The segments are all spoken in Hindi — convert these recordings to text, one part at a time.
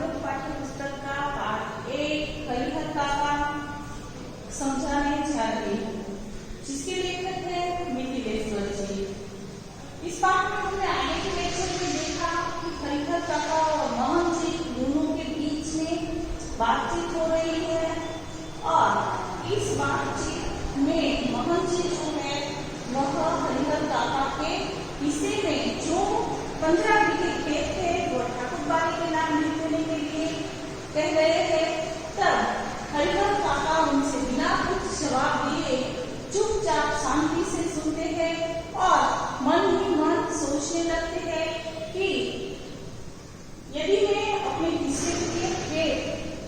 स्वागत पाठ्य पुस्तक का पाठ 1 हरिहर काका समझाने जा रही हूँ, जिसके लेखक है मिथिलेश्वर जी। इस पाठ में हमने आगे के लेक्चर में देखा कि हरिहर काका और मोहन जी दोनों के बीच में बातचीत हो रही है और इस बातचीत में मोहन जी जो है वह हरिहर काका के हिस्से में जो 15 बीघे खेत थे वो ठाकुरबाड़ी के नाम लिख देने के लिए कह रहे थे। तब हरिहर काका उनसे बिना कुछ जवाब दिए चुपचाप शांति से सुनते हैं और मन ही मन सोचने लगते हैं कि यदि मैं अपने हिस्से के खेत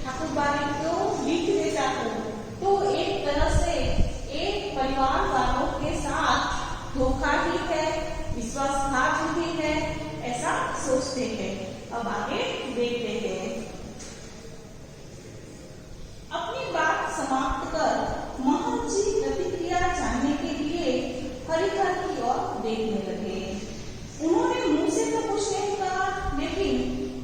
ठाकुरबाड़ी को लिख देता हूँ तो एक तरह से एक परिवार वालों के साथ धोखा ही है, विश्वासघात ही है, ऐसा सोचते हैं। अब आगे देखते हैं। अपनी बात समाप्त कर मोहन जी प्रतिक्रिया जानने के लिए हरिहर की ओर देखने लगे। उन्होंने मुंह से तो कुछ नहीं कहा, लेकिन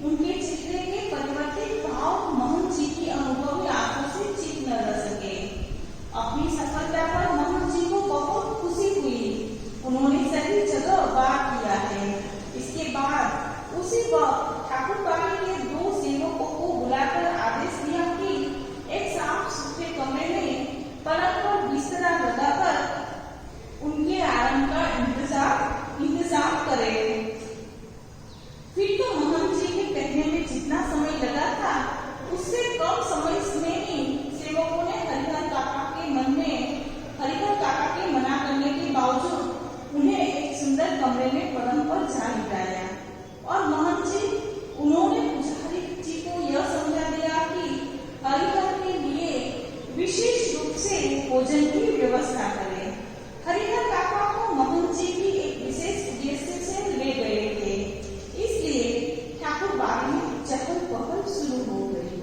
उनके चेहरे के परिवर्तित भाव मोहन जी की अनुभवी आंखों से छिप न रह सके। अपनी सफलता पर मोहन जी को बहुत खुशी हुई। उन्होंने सही जगह वार किया है। इसके बाद उसी वक्त ठाकुरबाड़ी के 2 सेवकों को बुलाकर आदेश दिया कि एक साफ सुथरे कमरे में पलंग पर बिस्तरा लगाकर उनके आराम का इंतजाम करें। फिर तो मोहन जी के कहने में जितना समय लगा था उससे कम समय में ही सेवकों ने हरिहर काका के मन में हरिहर काका के मना करने के बावजूद उन्हें एक सुंदर कमरे में पलंग पर जा लिटाया और मोहन जी उन्होंने पुजारी जी को यह समझा दिया कि हरिहर के लिए विशेष रूप से भोजन की व्यवस्था करें। हरिहर काका को मोहन जी भी एक विशेष उद्देश्य से ले गए थे, इसलिए ठाकुरबाड़ी में चहल पहल शुरू हो गई।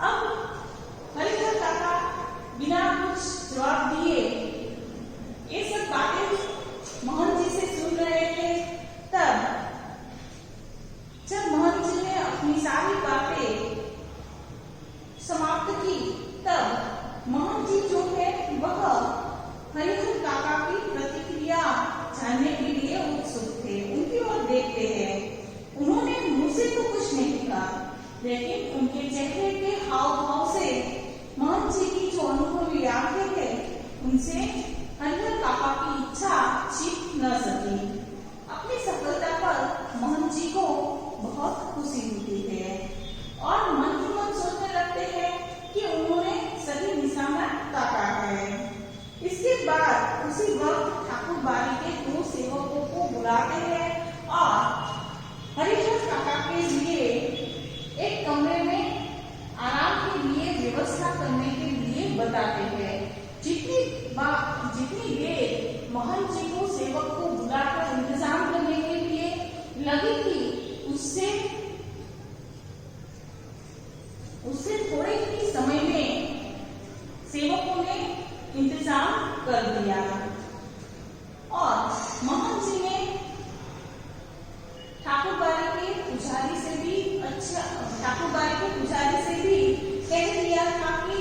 अब हरिहर काका बिना कुछ जवाब दिए ये सब बातें मोहन जी से सुन रहे थे। तब जब मोहन जी ने अपनी सारी बातें समाप्त की, तब मोहन जी जो है वह हरिहर काका की प्रतिक्रिया जानने के लिए उत्सुक थे। उनकी ओर देखते हैं। उन्होंने मुंह से तो कुछ नहीं कहा, लेकिन उनके चेहरे के हाव भाव से मोहन जी की जो अनुभवी आंखें थे उनसे हरिहर काका की इच्छा छिप न सकी। अपनी सफलता पर मोहन जी को बहुत खुशी होती है और मन ही मन सोचने लगते हैं कि उन्होंने सही निशाना ताका है। इसके बाद उसी वक्त ठाकुरबाड़ी के 2 सेवकों को बुलाते हैं और हरिहर काका के लिए एक कमरे में आराम के लिए व्यवस्था करने के लिए बताते हैं। जितनी देर मोहन जी को सेवक को बुलाकर इंतजाम करने के लिए लगी थी उससे थोड़े ही समय में सेवकों ने इंतजाम कर दिया और मोहन जी ने ठाकुरबाड़ी के पुजारी से भी कह दिया था कि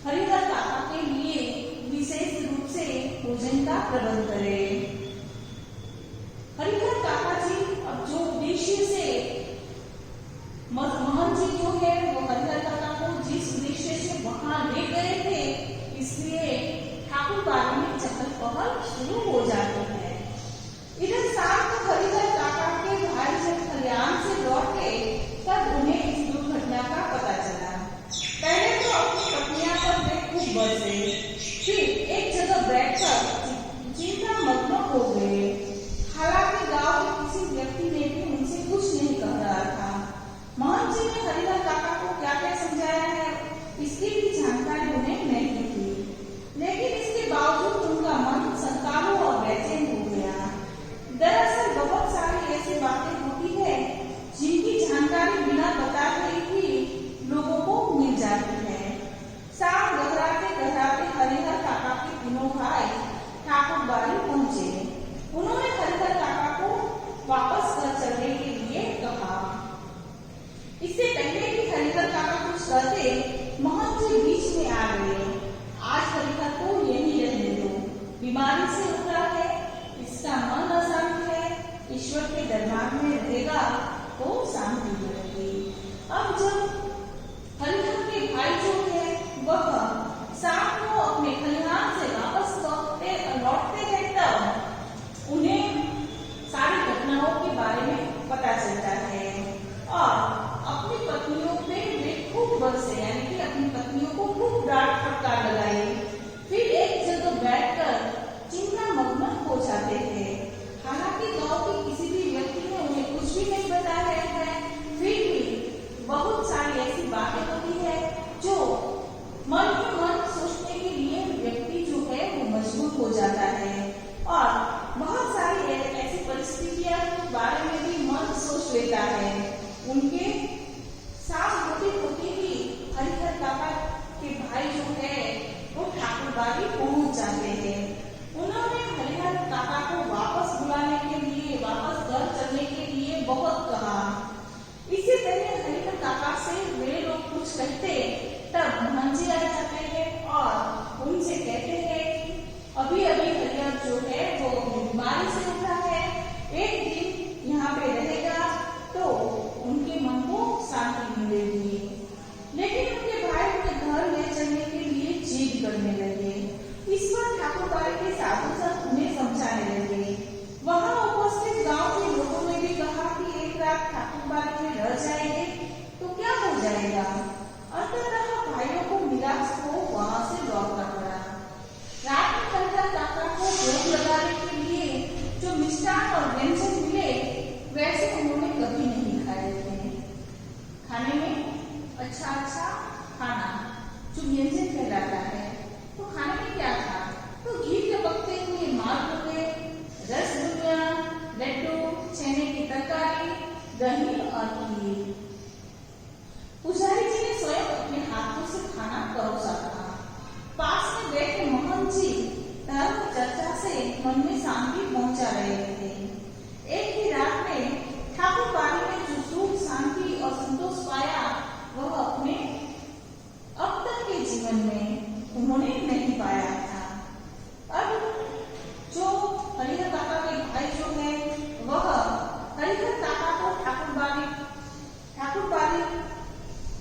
हरिहर काका के लिए विशेष रूप से भोजन का प्रबंध करें। हरिहर काका जी अब जो उद्देश्य से मोहन जी जो है वो हरिहर काका को जिस उद्देश्य से वहां ले गए थे, इसलिए ठाकुरबाड़ी में चहल पहल शुरू हो जाती है। बीमारी से उबरा है, इसका मन अशांत है, ईश्वर के दरबार में रहेगा तो शांति मिलेगी। अब जब हरिहर के भाई जो है वह शाम को अपने खलिहान से वापस लौटते हैं तब उन्हें सारी घटनाओं के बारे में पता चलता है और अपनी पत्नियों पे वे खूब बरसे, यानी कि अपनी पत्नियों को खूब डांट फटकार लगाई। फिर एक जगह बैठकर चिंता मग्न हो जाते थे। हालांकि गांव के किसी भी व्यक्ति ने उन्हें कुछ भी नहीं बताया है, फिर भी बहुत सारी ऐसी बातें होती है जो मन ही मन सोचने के लिए व्यक्ति जो है वो मजबूर हो जाता है और बहुत सारी ऐसी परिस्थितियां के बारे में भी मन सोच लेता है। उनके साथ होते ही हरिहर काका के भाई जो है वो ठाकुरबाड़ी पहुंच जाते हैं। उन्होंने हरिहर काका को वापस बुलाने के लिए, वापस घर चलने के लिए बहुत कहा। इससे पहले हरिहर काका से वे लोग कुछ कहते तब मोहन जी आ जाते हैं और उनसे कहते हैं कि अभी अभी हरिहर जो है वो बीमारी से उठा है, एक दिन यहाँ पे रहेगा तो उनके मन को शांति मिलेगी। लेकिन उनके भाई उन्हें घर ले चलने के लिए जिद करने लगे। इस पर ठाकुरबाड़ी के साधु संत उन्हें समझाने लगे। वहां उपस्थित गांव के लोगों ने भी कहा कि एक रात ठाकुरबाड़ी में रह जाएंगे तो क्या हो जाएगा। अंततः भाइयों को निराश हो वहां से लौटना पड़ा। रात में हरिहर काका को भोग लगाने के लिए जो मिष्ठान और व्यंजन मिले वैसे उन्होंने कभी नहीं खाए थे। खाने में अच्छा खाना जो व्यंजन कहलाता है, तो खाने में क्या था, तो घी के पकते हुए मालपुए, रसगुल्ला, लड्डू, चने की तरकारी, दही और खीर। पुजारी जी ने स्वयं अपने हाथों से खाना परोसा था। पास में बैठे मोहन जी धर्म चर्चा से मन में शांति पहुंचा रहे थे। एक ही रात में ठाकुरबाड़ी में जो सुख, शांति और संतोष पाया वह अपने अब तक के जीवन में उन्होंने नहीं पाया था। अब जो हरिहर काका के भाई जो है वह हरिहर काका को ठाकुरबाड़ी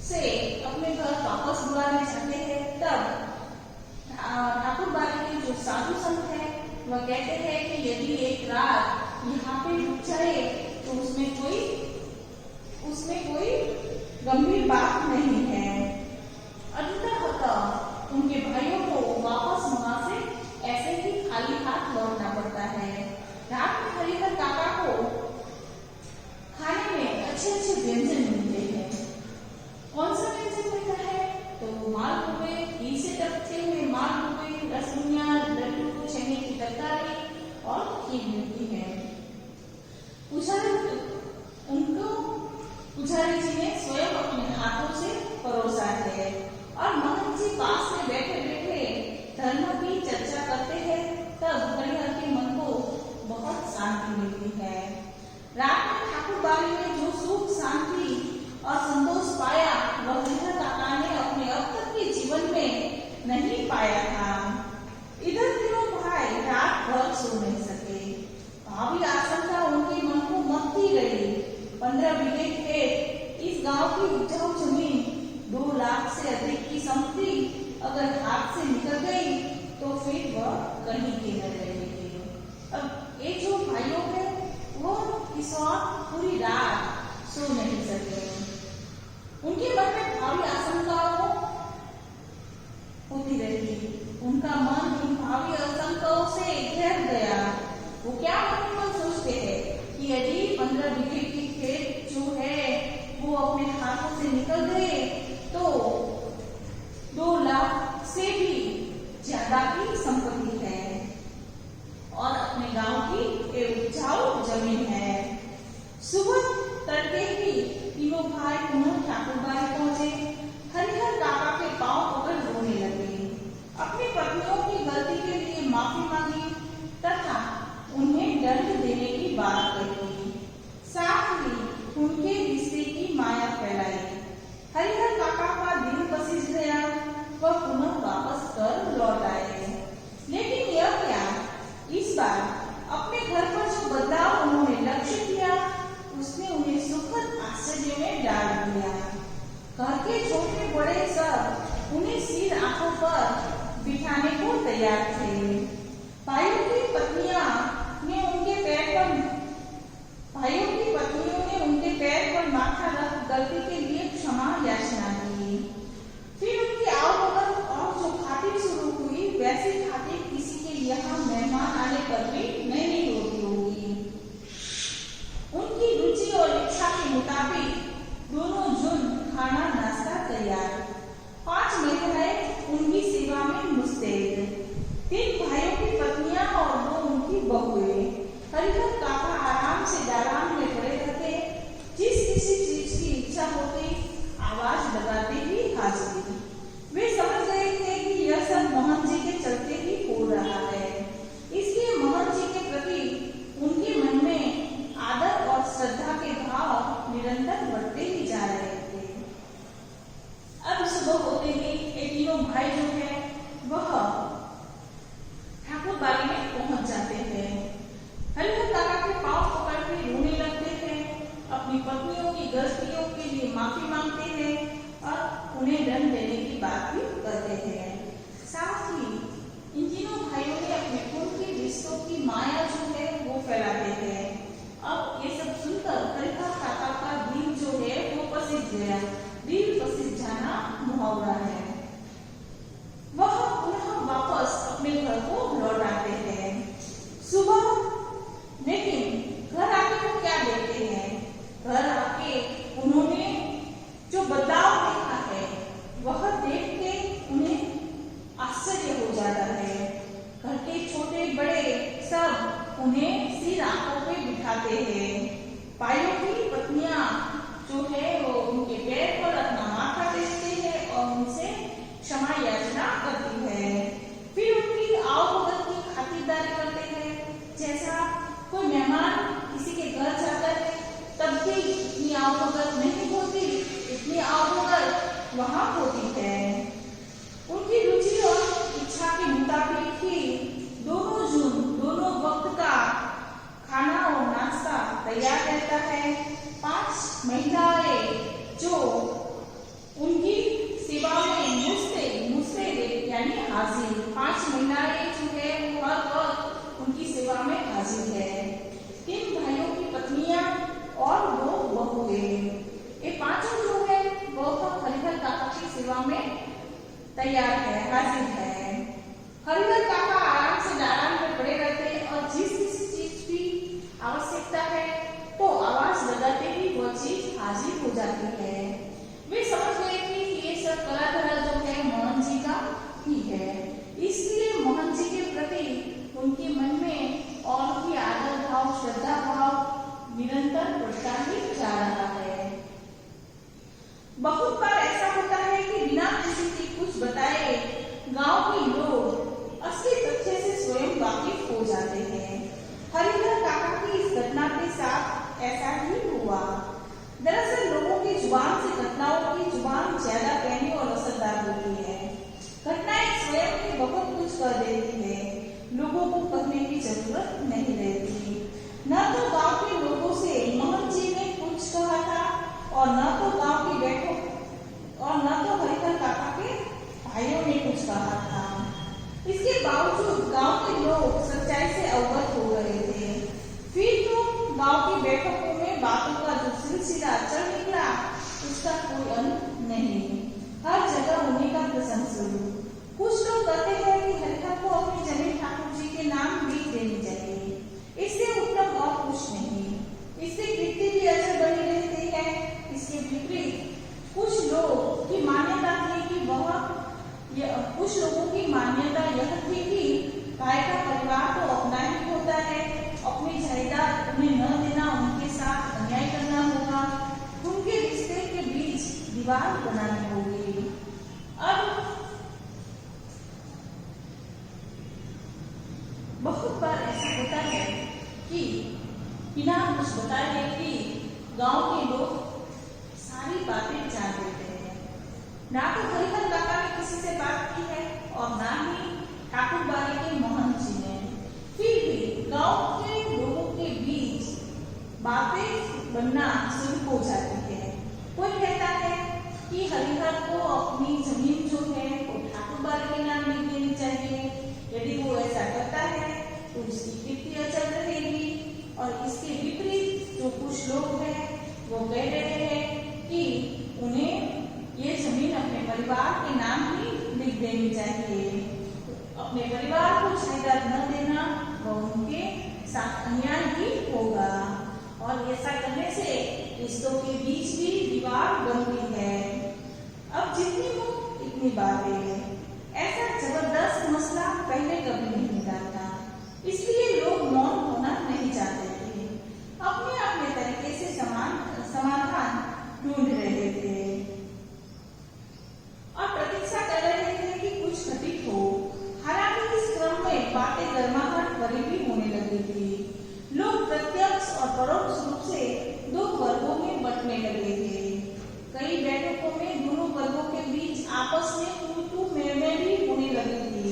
से अपने घर वापस बुलाने जाते हैं। तब ठाकुरबाड़ी के जो साधु संत है वह कहते हैं कि यदि एक रात यहाँ पे रुक जाए तो उसमें कोई गंभीर बात नहीं है। अंततः उनके भाइयों को वापस वहां से ऐसे ही खाली हाथ लौटना पड़ता है। रात में हरिहर काका को खाने में अच्छे व्यंजन मिलते हैं। कौन सा व्यंजन मिलता है, तो मालपुए, घी से टपकते हुए मालपुए, रसगुल्ला, लड्डू, चने की तरकारी और खीर मिलती है। पुजारी जी ने स्वयं अपने हाथों से परोसा है और मोहन जी पास में बैठे बैठे धर्म की चर्चा करते हैं। तब हरिहर के मन को बहुत शांति मिलती है। रात में ठाकुरबाड़ी में जो सुख, शांति और संतोष पाया वह हरिहर काका ने अपने अब तक के जीवन में नहीं पाया था। इधर तीनों भाई रात भर सो नहीं सके। भावी आशंका उनके मन को मथती रही। 15 बीघे खेत, इस गांव की उपजाऊ जमीन, 2 लाख से अधिक की संपत्ति अगर हाथ से निकल गई तो फिर वह कहीं की न रहेगी। अब ये जो भाइयों है वो इस वक्त पूरी रात सो नहीं सके। उनके मन में भावी आशंकाओं होती रहती। उनका मन इन भावी आशंकाओं से घेर गया। वो क्या मन में सोचते हैं कि यदि 15 बीघे की खेत जो है वो अपने हाथों से निकल गए तो 2 लाख से भी ज्यादा की संपत्ति है और अपने गांव की उपजाऊ जमीन है। सुबह तड़के ही तीनों भाई पुनः ठाकुरबाड़ी पहुंचे। हरिहर काका के पांव पकड़ रोने लगे, अपनी पत्नियों की गलती के लिए माफी मांगी तथा उन्हें दंड देने की बात कही। साथ ही उनके रिश्ते की माया फैलाई। हरिहर काका का दिल पसीज गया, वह पुनः वापस घर लौट आए। लेकिन खाने को तैयार थे। भाइयों की पत्नियों ने उनके पैर पर माथा रख गलती के लिए क्षमा याचना की। फिर उनकी आवभगत और जो खातिर शुरू हुई वैसी खातिर किसी के यहाँ मेहमान आने पर भी नहीं होती होगी। उनकी रुचि और इच्छा के मुताबिक दोनों झुंड खाना नाश्ता तैयार। 5 महिलाएं उनकी सेवा में मुस्तैद। 3 भाइयों की पत्नियां और 2 उनकी बहुएं। हरिहर काका आराम से दालान में पड़े रहते। जिस किसी चीज की इच्छा होती आवाज लगाते ही हाजिर। वे समझ गए थे कि यह सब मोहन जी के चलते ही हो रहा है। इसलिए मोहन जी के प्रति उनके मन में आदर और श्रद्धा के भाव निरंतर बढ़ते ही जा रहे थे। अब सुबह होते ही ये तीनों भाई जो है वह ठाकुर बाड़ी में पहुंच जाते हैं। हरिहर काका के पांव पकड़ के रोने लगते हैं, अपनी पत्नियों की गलतियों के लिए माफी मांगते हैं और उन्हें दंड देने की बात भी करते हैं। साथ ही इन तीनों भाइयों ने अपने खून के रिश्तों की माया जो है वो फैलाते हैं। अब ये सब सुनकर हरिहर काका का दिल जो है वो पसीज गया। दिल पसीज जाना मुहावरा है। वह पुनः वापस अपने घर को लौट आते हैं। सुबह लेकिन घर आके वो क्या देखते हैं? घर आके उन्होंने जो बदलाव देखा है वह देख के उन्हें आश्चर्य हो जाता है। घर के छोटे बड़े सब उन्हें सिर आंखों पे बिठाते हैं। भाइयों की पत्नियां जो है वो उनके पैर पर अपना माथा टेकते हैं और उनसे क्षमा याचना करती है। फिर उनकी आवभगत की खातिरदारी करते हैं। जैसा कोई मेहमान किसी के घर जाता है तब भी इतनी आवभगत नहीं होती, इतनी आवभगत वहां होती है। उनकी रुचि और इच्छा के मुताबिक ही दोनों वक्त का खाना और नाश्ता तैयार रहता है। 5 महिलाएं जो उनकी सेवा में मुस्तैद यानी हाजिर। 5 महिलाएं जो है वो हर वक्त उनकी सेवा में हाजिर है। 3 भाइयों की पत्नियां और 2 बहुएं। ये पांचों जो है वो हरिहर काका की सेवा में तैयार है, हाजिर है। हरिहर काका आराम से दालान में पड़े रहते हैं और जिस किसी चीज की आवश्यकता है तो आवाज लगाते ही वह चीज हाजिर हो जाती है। वे समझ गए कि ये सब कलाधरा जो है मोहन जी का ही है। इसलिए मोहन जी के प्रति उनके मन में और उनकी आदर भाव श्रद्धा भाव निरंतर बढ़ता ही जा रहा है। बहुत बार ऐसा होता है कि बिना किसी की कुछ बताए गांव के लोग असली तथ्य से स्वयं वाकिफ हो जाते हैं। हरिहर काका की इस घटना के साथ ऐसा ही हुआ। दरअसल लोगों की जुबान से घटनाओं की जुबान ज्यादा कहनी और असरदार होती है। घटनाएं स्वयं ही बहुत कुछ कर देती है, लोगों को कहने की जरूरत नहीं रहती। न तो गांव के लोगों से मोहन जी ने कुछ कहा था और न तो गांव की बैठक और न तो हरिहर काका के भाइयों ने कुछ कहा था। इसके बावजूद गांव के लोग सच्चाई से अवगत हो गए थे। फिर तो गांव की बैठकों में बातों का जो सिलसिला चल निकला उसका कोई अंत नहीं। हर जगह उन्हीं का प्रसंग शुरू। कुछ लोग कहते हैं कि हरिहर को अपनी जमीन ठाकुर जी के नाम लिख देनी चाहिए। इससे उत्तम और कुछ नहीं। इससे कीर्ति भी अजर बनी रहती है। इसके विपरीत कुछ लोगों की मान्यता यह थी कि भाई का परिवार तो अपना ही होता है, अपनी जायदाद उन्हें न देना, उनके साथ अन्याय करना होगा, उनके रिश्ते के बीच दीवार बनानी होगी। अब बहुत बार ऐसा होता है कि बिना कुछ बताए कि गांव के लोग सारी बातें जान लेते हैं। ना तो हरिहर काका ने किसी से बात की है और ना ही ठाकुर बाड़ी के मोहन जी ने। फिर भी गांव के लोगों के बीच बातें बनना शुरू हो जाती है। कोई कहता है कि हरिहर को अपनी जमीन जो है वो ठाकुर बाड़ी के नाम लिख देनी चाहिए। और इसके विपरीत जो कुछ लोग हैं वो कह रहे हैं कि उन्हें ये जमीन अपने परिवार के नाम ही लिख देनी चाहिए। अपने परिवार को जायदाद न देना वह उनके साथ अन्याय ही होगा और ऐसा करने से रिश्तों के बीच भी दीवार बनती है। अब जितनी हो इतनी बातें। ऐसा जबरदस्त मसला पहले कभी नहीं मिला था, इसलिए लोग मौन होना नहीं चाहते थे, अपने अपने तरीके से समाधान ढूंढ रहे थे और प्रतीक्षा कर रहे थे कि कुछ घटित हो। हालांकि इस क्रम में बातें गर्माहट भरी भी होने लगी थी। लोग प्रत्यक्ष और परोक्ष रूप से दो वर्गों में बंटने लगे थे। कई बैठकों में दोनों वर्गों के बीच आपस में तू मैं भी होने लगी थी।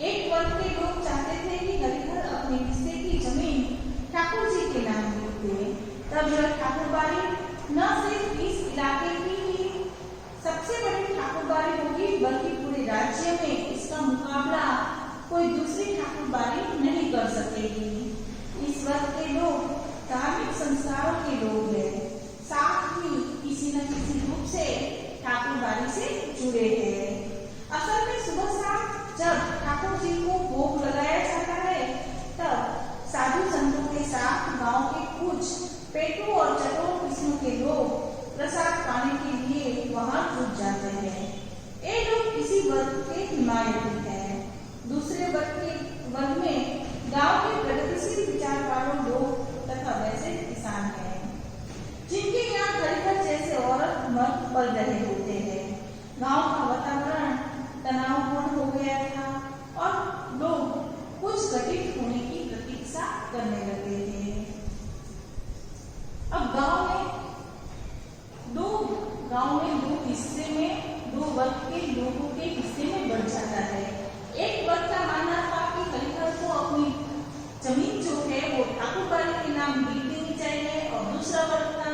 एक वर्ग के लोग चाहते थे कि हरिहर अपने हिस्से की जमीन ठाकुर जी के नाम लिख दे। तब यह ठाकुरबाड़ी न सिर्फ इस इलाके की ही सबसे बड़ी ठाकुरबाड़ी होगी, बल्कि पूरे राज्य में इसका मुकाबला कोई दूसरी ठाकुरबाड़ी नहीं कर सकेगी। इस वर्ग के लोग धार्मिक संस्कारों के लोग हैं, साथ ही किसी न किसी रूप से ठाकुरबाड़ी से जुड़े हैं। असल में सुबह शाम जब ठाकुर जी को भोग लगाया जाता है, तब साधु संतों के साथ गांव के कुछ पेटू और चटोर किस्मों के लोग प्रसाद पाने के लिए वहां जुट जाते हैं। ये लोग इसी वर्ग के हिमायती हैं। दूसरे वर्ग में गांव के प्रगतिशील विचार वालों लोग तथा वैसे किसान हैं, जिनके यहाँ हरिहर जैसे औरत मर्द पल रहे होते हैं। गांव का वातावरण तनावपूर्ण हो गया था और लोग कुछ घटित होने की प्रतीक्षा करने लगे थे। अब गांव में दो हिस्से में दो वर्ग के लोगों के हिस्से में बढ़ जाता है। एक वर्ग का मानना था कि हरिहर को अपनी जमीन जो है वो ठाकुरबाड़ी के नाम लिख देनी चाहिए और दूसरा वर्ग था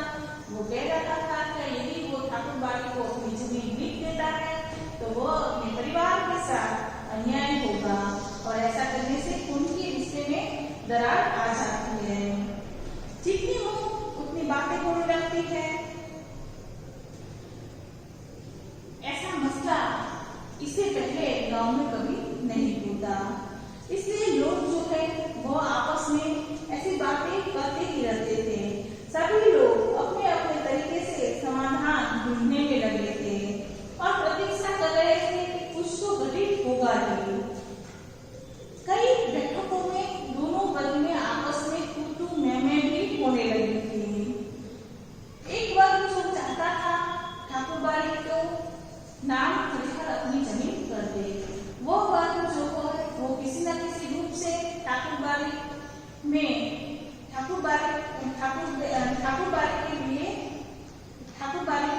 वो कह रहा था कि यदि वो ठाकुरबाड़ी को अपनी जमीन लिख देता है तो वो अपने परिवार के साथ अन्याय होगा और ऐसा करने से उनके रिश्ते में दरार आ जाती है। जितनी हो उतनी बातें होने लगती है। ऐसा मसला इससे पहले गांव में कभी नहीं होता, इसलिए लोग जो है वो आपस में ऐसी बातें करते ही रहते थे। सभी लोग अपने अपने तरीके से समाधान ढूंढने में लगे थे और प्रतीक्षा कर रहे थे कि कुछ तो घटित होगा ही। कई बैठकों में दोनों वर्ग में आपस में तू मैं भी होने लगी थी। एक वर्ग जो चाहता था ठाकुरबाड़ी को नाम हरिहर अपनी जमीन कर दे, वो वर्ग जो है वो किसी न किसी रूप से ठाकुरबाड़ी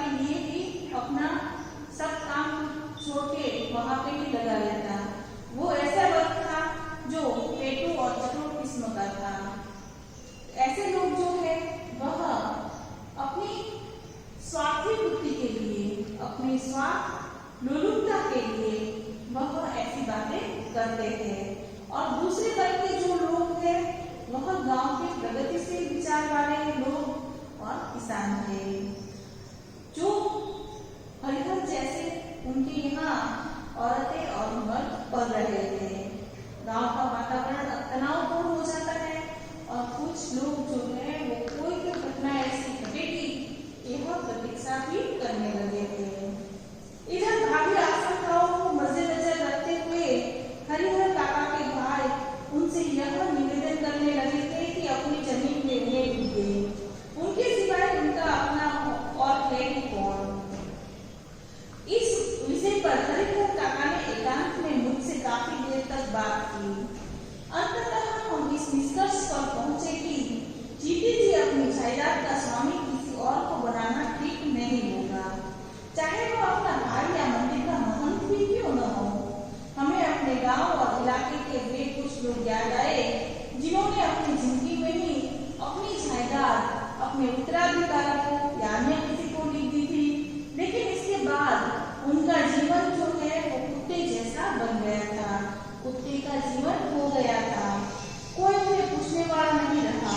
के लिए ही अपना सब काम छोड़ के वहां पे ही लगा लेता। वो ऐसा वर्ग था जो पेटू और चटोर किस्म का था। ऐसे लोग जो है वह अपनी स्वार्थी बुद्धि के लिए, अपने स्वार्थ लोलुपता के लिए वह ऐसी बातें करते थे और दूसरे वर्ग के जो लोग हैं वह गांव के प्रगतिशील विचार वाले लोग और किसान थे, जो हरिहर जैसे उनके यहाँ औरतें और मर्द पल रहे थे। गांव का वातावरण तनावपूर्ण हो जाता है और कुछ लोग जो है वो कोई भी घटना ऐसी घटेगी यह प्रतीक्षा भी करने लगे थे। इधर भावी आशंकाओं को मद्देनजर रखते हुए हरिहर काका के भाई उनसे यह निवेदन करने लगे थे कि अपनी जमीन में उन्हें लिख दें। उनके सिवाय उनका अपना और है ही कौन। इस विषय पर हरिहर काका ने एकांत में मुझसे काफी देर तक बात की। अंततः हम इस निष्कर्ष पर पहुंचे कि जीती जी अपनी जायदाद का स्वामी किसी और को बनाना ठीक नहीं होगा, चाहे वो अपना भाई या मंदिर का महंत भी क्यों न हो। हमें अपने गांव और इलाके के वे कुछ लोग याद आए जिन्होंने अपनी जिंदगी में ही अपनी जायदाद अपने उत्तराधिकारी को या अन्य किसी को लिख दी थी, लेकिन इसके बाद उनका जीवन जो है वो कुत्ते जैसा बन गया था। कुत्ते का जीवन हो गया था, कोई उन्हें पूछने वाला नहीं रहा।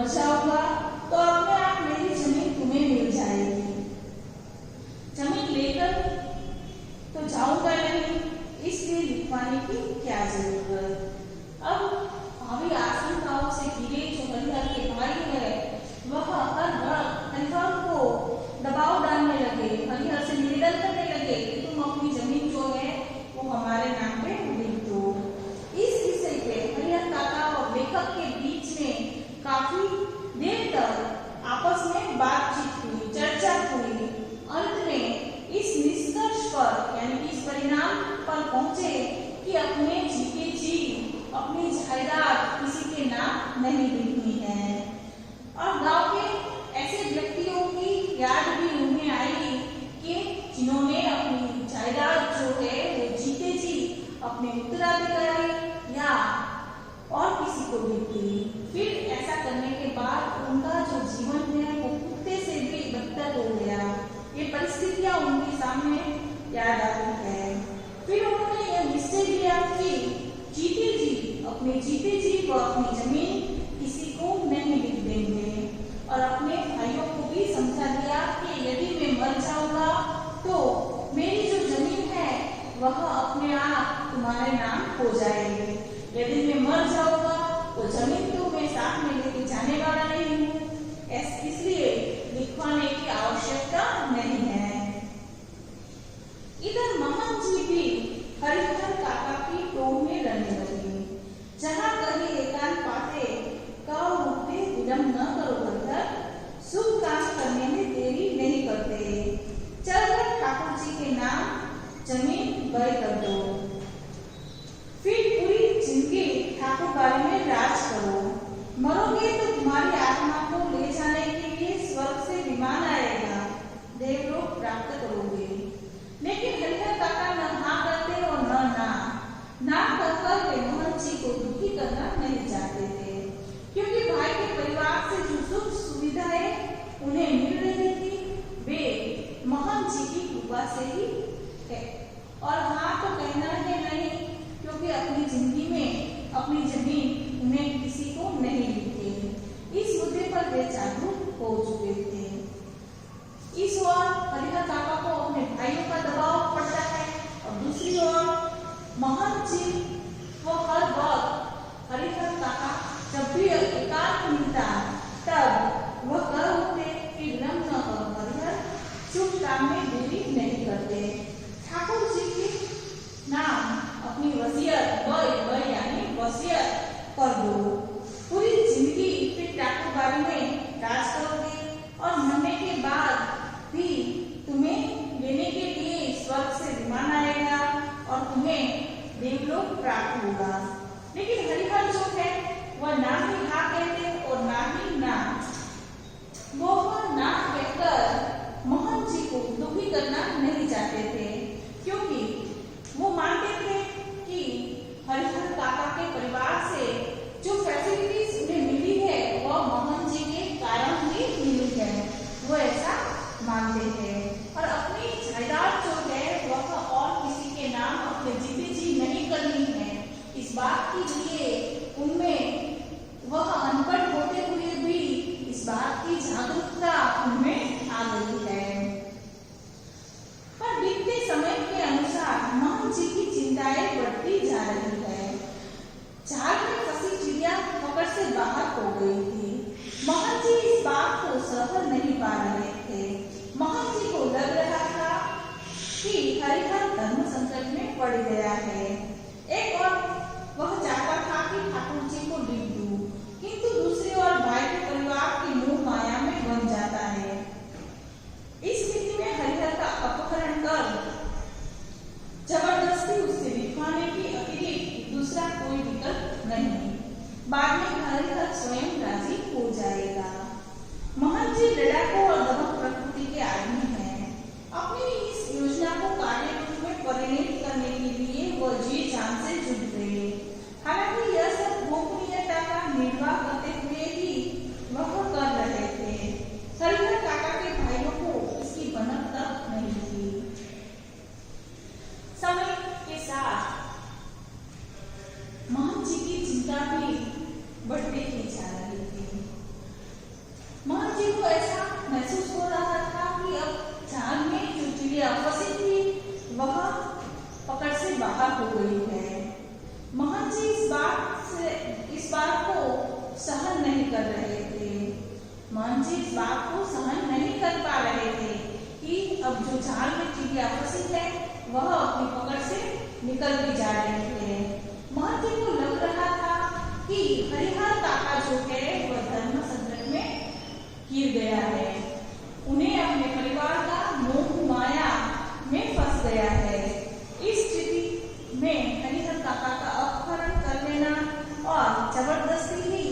मर जाऊंगा तो अपने आप मेरी जमीन तुम्हें मिल जाएगी। जमीन लेकर तो जाऊंगा नहीं, इसलिए लिखवाने की क्या जरूरत। अब भावी आशंकाओं से घिरे जो हरिहर के भाई है वह हर वक्त हरिहर को दबाव डालने लगे, हरिहर से निवेदन करने लगे कि तुम अपनी जमीन जो है वो हमारे नाम पे लिख दो। इस विषय पे हरिहर काका और लेखक के बीच में काफी देर तक आपस में बातचीत हुई, चर्चा हुई। अंत में इस निष्कर्ष पर यानी कि इस परिणाम पर पहुंचे कि अपने जीते जी अपनी जायदाद किसी के नाम नहीं लिखनी है। और गांव के ऐसे व्यक्तियों की याद भी उन्हें आई कि जिन्होंने अपनी जायदाद जो है वो जीते जी अपने उत्तराधिकारी या और किसी को दी थी। फिर ऐसा करने के बाद उनका जो जीवन है वो कुत्ते से भी बदतर हो गया। ये परिस्थितियां उनके सामने याद आती है। फिर उन्होंने यह निश्चय लिया कि जीते जी वो अपनी जमीन किसी को नहीं लिख देंगे और अपने भाइयों को भी समझा दिया कि यदि मैं मर जाऊंगा तो मेरी जो जमीन है वह अपने आप तुम्हारे नाम हो जाएगी। यदि मैं मर जाऊंगा तो जमीन तो मैं साथ में लेके जाने वाला नहीं हूँ, इसलिए लिखवाने की आवश्यकता नहीं है। इधर मोहन जी भी हरिहर काका की टोह में रहने लगे। जहाँ कहीं एकांत पाते कहो रुकते विलम्ब न करो हरिहर, शुभ काम करने में देरी नहीं करते, चलकर ठाकुर जी के नाम जमीन बय कर दो, फिर पूरी जिंदगी ठाकुर बाड़ी में राज करो। मरोगे तो तुम्हारी आत्मा को ले जाने के लिए स्वर्ग से विमान आएगा, देवलोक प्राप्त करोगे। लेकिन हरिहर काका न हाँ करते और ना कहकर वे मोहन जी को दुखी करना नहीं चाहते थे, क्योंकि भाई के परिवार से जो सुख सुविधाएं उन्हें मिल रही थी वे मोहन जी की कृपा से ही है। और हाँ तो कहना है नहीं, क्योंकि अपनी जिंदगी में अपनी जमीन उन्हें किसी को नहीं लिखी। इस मुद्दे पर वे जागरूक हो चुके थे। इस ओर हरिहर काका को अपने भाइयों का दबाव पड़ता है और दूसरी ओर मोहन जी वो हर वक्त हरिहर काका जब भी एकांत मिलता तब वह कह उठते कि विलम्ब न करो हरिहर, शुभ काम में देरी नहीं करते, ठाकुर जी के नाम अपनी वसीयत यानी वसीयत कर दो, पूरी जिंदगी फिर ठाकुर बाड़ी में राज करोगे और मरने के बाद भी तुम्हें लेने के लिए स्वर्ग से विमान आएगा और तुम्हें देवलोक प्राप्त होगा। लेकिन हरिहर जो है वह ना ही हाँ कहते और ना ही ना। वो ना कहकर मोहन जी को दुखी करना नहीं चाहते थे, क्योंकि वो मानते थे कि हरिहर काका के परिवार से जो फैसिलिटीज उन्हें मिली है वह मोहन जी के कारण ही मिली है, वो ऐसा मानते थे। और अपनी जायदाद जो है वह और किसी के नाम अपने जीते जी नहीं करनी है, इस बात के लिए उनमें वह अनपढ़ होते हुए भी इस बात की जागरूकता उनमें आ गई है। पर बीतते समय के अनुसार मोहन जी की चिंताएं बढ़ती जा रही है। जाल में फंसी चिड़िया पकड़ से बाहर हो गई थी। मोहन जी इस बात को सहन नहीं पा रहे थे। मोहन जी को लग रहा था कि हरिहर धर्म संकट में पड़ गया है। एक और वह चाहता था कि ठाकुर जी को लिख दूं, किंतु दूसरी ओर भाई के परिवार की मोह माया में बन जाता है। इस स्थिति में हरिहर का अपहरण कर जबरदस्ती उससे लिखवाने की अतिरिक्त दूसरा कोई विकल्प नहीं। बाद में हरिहर स्वयं राजी हो जाएगा। मोहन जी लड़ाकू और दमक प्रकृति के आदमी हैं। अपनी इस योजना को कार्य रूप में परिणत करने के लिए वो जी जान से जुट गए। हालांकि यह सब गोपनीयता का निर्वाह करते हुए ही वह कर रहे थे। हरिहर काका के भाइयों को इसकी भनक तक नहीं थी। समय के साथ मोहन जी की चिंता भी बढ़ती ही जा रही थी। ऐसा महसूस हो रहा था कि अब जाल में जो चिड़िया फंसी थी वह पकड़ से बाहर हो गई है। महंत जी इस बात को सहन नहीं कर रहे थे। महंत जी इस बात को सहन नहीं कर पा रहे थे कि अब जो जाल में चिड़िया फंसी है वह अपनी पकड़ से निकल भी जा रही है। महंत जी को लग रहा था कि हरिहर काका जो है वह धर्म संकट में गिर गया है, उन्हें अपने परिवार का मोह माया में फंस गया है। इस स्थिति में हरिहर काका का अपहरण कर लेना और जबरदस्ती ही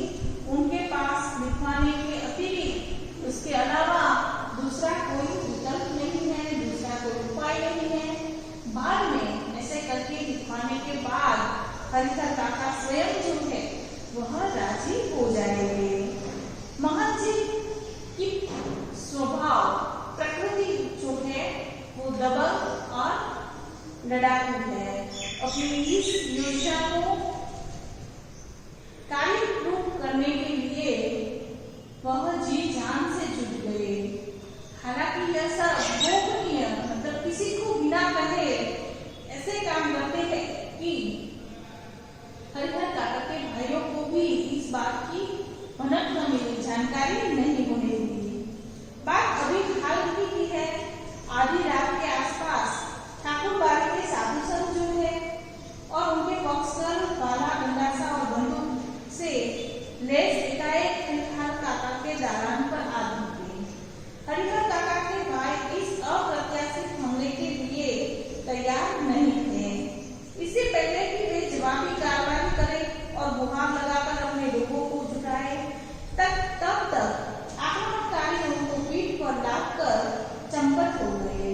उनके पास लिखवाने के अतिरिक्त उसके अलावा दूसरा कोई विकल्प नहीं है, दूसरा कोई उपाय नहीं है। बाद में ऐसे करके लिखवाने के बाद हरिहर काका स्वयं जो है वह राजी हो जाएंगे। महंत जी की स्वभाव प्रकृति जो है वो दबंग और लड़ाकू है। अपनी इस योजना को कार्यरूप करने के लिए वह जी जान से जुट गए। हालांकि यह सब गोपनीय मतलब किसी को बिना कहे ऐसे काम करते हैं कि हरिहर काका के भाइयों को भी इस बात की भनक न मिली, जानकारी नहीं होने दी। बात अभी हाल की है। आधी रात के आसपास ठाकुर बाड़ी के साधु संत जो है और उनके बॉक्सर भाला गंडासा और बंदूक से लैस एकाएक हरिहर काका के दालान पर आ पहुंचे। हरिहर काका के भाई इस अप्रत्याशित हमले के लिए तैयार नहीं थे। इससे पहले कि वे जवाबी कार्रवाई करें और गुहार लगाकर अपने लोगों को जुटाए, तब तक आक्रमणकारी उनको पीठ पर लादकर चंपत हो गए।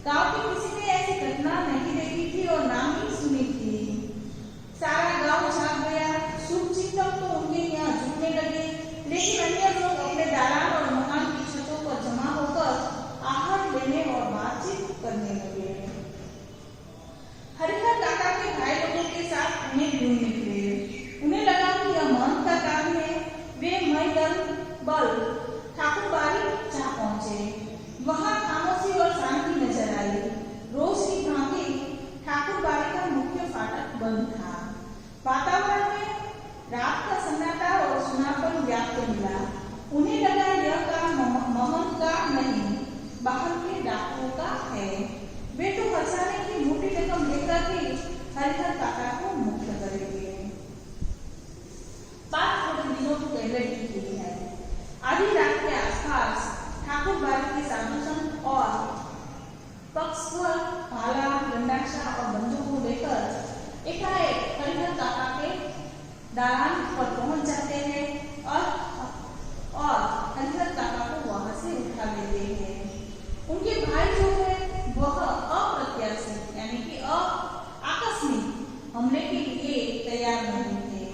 गांव के किसी ने ऐसी घटना नहीं देखी थी और ना ही सुनी थी। सारा गांव जाग गया। शुभचिंतक तो उनके यहाँ जुटने लगे, लेकिन अन्य लोग अपने दालान और मकान की छतों पर जमा होकर आहट लेने और बातचीत करने लगे। हरिहर काका के भाई लोगों के साथ उन्हें ढूंढ निकले। उन्हें लगा कि यह महंत का काम है। वे मई दल बल ठाकुर बाड़ी जा पहुंचे। वहां खामोशी और शांति नजर आई। रोज की भांति ठाकुर बाड़ी का मुख्य फाटक बंद था। वातावरण में रात का सन्नाटा और सुनापन व्याप्त मिला। उन्हें लगा यह काम महंत का नहीं, बाहर के डाकुओं का है। वे तो खजाने की मोटी रकम लेकर ही हरिहर काका को मुक्त करेंगे। बात थोड़े दिनों पहले की है। आधी रात के आसपास ठाकुर बाड़ी के साधु संत और बक्सर भाला गंडासा और बंदूक को लेकर एकाएक हरिहर काका के दालान पर पहुंच जाते हैं और हरिहर काका को वहां से उठा लेते हैं। उनके भाई जो है वह अप्रत्याशित यानी कि आकस्मिक हमले के लिए तैयार नहीं थे।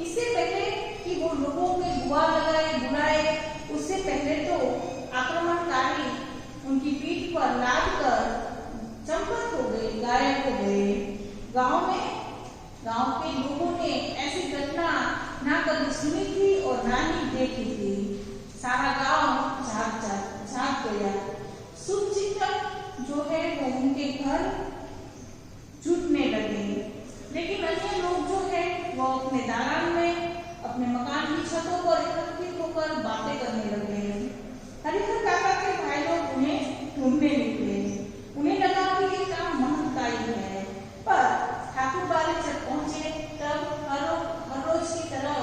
इससे पहले कि वो लोगों के गुहार लगाए बुलाए, उससे पहले तो आक्रमणकारी उनकी पीठ पर लाद कर चंपत हो गए, गायब हो गए। गांव के लोगों ने ऐसी घटना ना कभी सुनी थी और ना ही देखी थी। सारा गांव जाग गया। शुभचिंतक जो है वो उनके घर जुटने लगे, लेकिन अन्य लोग जो है वो अपने दालान में अपने मकान की छतों पर एकत्रित होकर बातें करने लगे। हरिहर काका के भाई लोग उन्हें ढूंढने निकले। उन्हें लगा कि ये काम महंत का ही है, पर ठाकुर बाड़ी जब पहुंचे तब हर रोज की तरह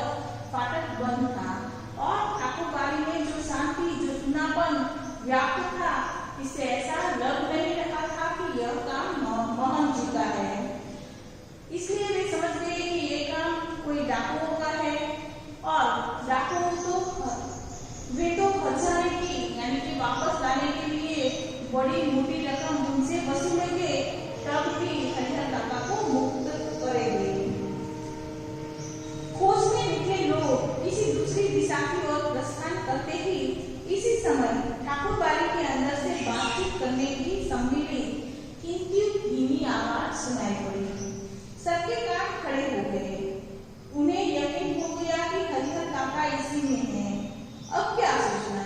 फाटक बंद था और ठाकुर बाड़ी में जो शांति जो सुनापन व्याप्त था, इससे ऐसा लग नहीं रहा था कि यह काम महंत जी का है। इसलिए वे समझ गए कि ये काम कोई डाकुओं का है और डाकुओं तो वे तो खजाने की यानी कि वापस लाने के लिए बड़ी मोटी रकम उनसे वसूलेंगे, तब भी हरिहर काका को मुक्त करेंगे। खोज में निकले लोग किसी दूसरी दिशा की ओर प्रस्थान करते ही इसी समय ठाकुर बाड़ी के अंदर से बातचीत करने की सम्मिलित किंतु धीमी आवाज सुनाई पड़ी। सबके कान खड़े हो गए। उन्हें यकीन हो गया कि हरिहर काका इसी में है। अब क्या सोचना,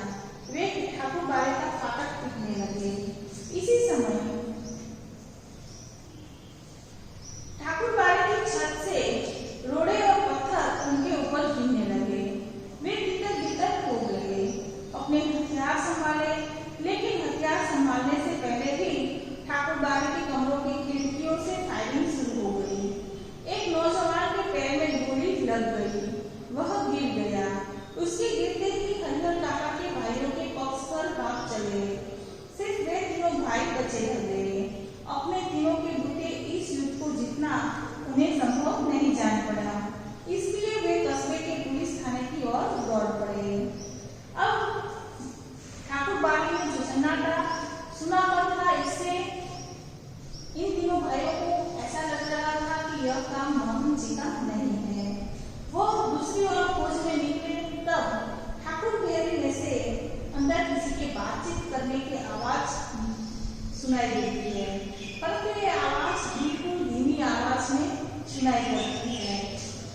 होती है।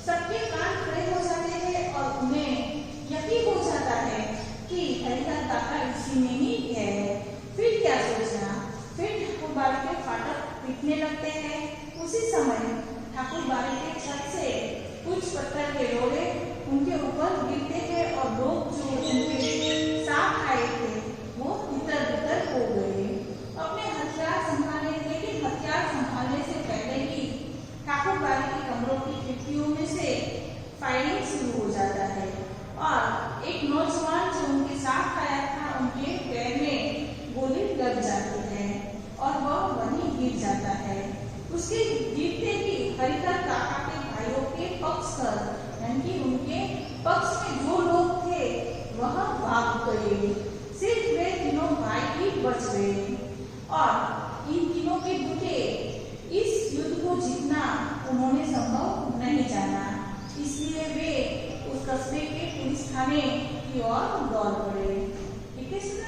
सबके कान खड़े हो जाते हैं और उन्हें यकीन हो जाता है कि हरिहर काका इसी में ही है। फिर क्या सोचना, फिर ठाकुर बाड़ी के फाटक पीटने लगते हैं। उसी समय ठाकुर बाड़ी के छत से कुछ पत्थर के रोड़े उनके ऊपर गिरते हैं और लोग जो उनके साथ आए थे वो तितर-बितर हो गए। अपने हथियार संभालने, लेकिन हथियार संभालने से पहले ही ठाकुर बाड़ी के कमरों की खिड़कियों में से फायरिंग शुरू हो जाता है और एक नौजवान जो उनके साथ आया था उनके पैर में गोली लग जाती है और वह वहीं गिर जाता है। उसके गिरते ही हरिहर काका के भाइयों के पक्षधर यानी कि उनके पक्ष में जो लोग थे वह भाग गए। सिर्फ वे तीनों भाई ही बच गए और इन तीनों के बुते इस युद्ध को जीतना उन्होंने संभव नहीं जाना, इसलिए वे उस कस्बे के पुलिस थाने की ओर दौड़ पड़े। ठीक है।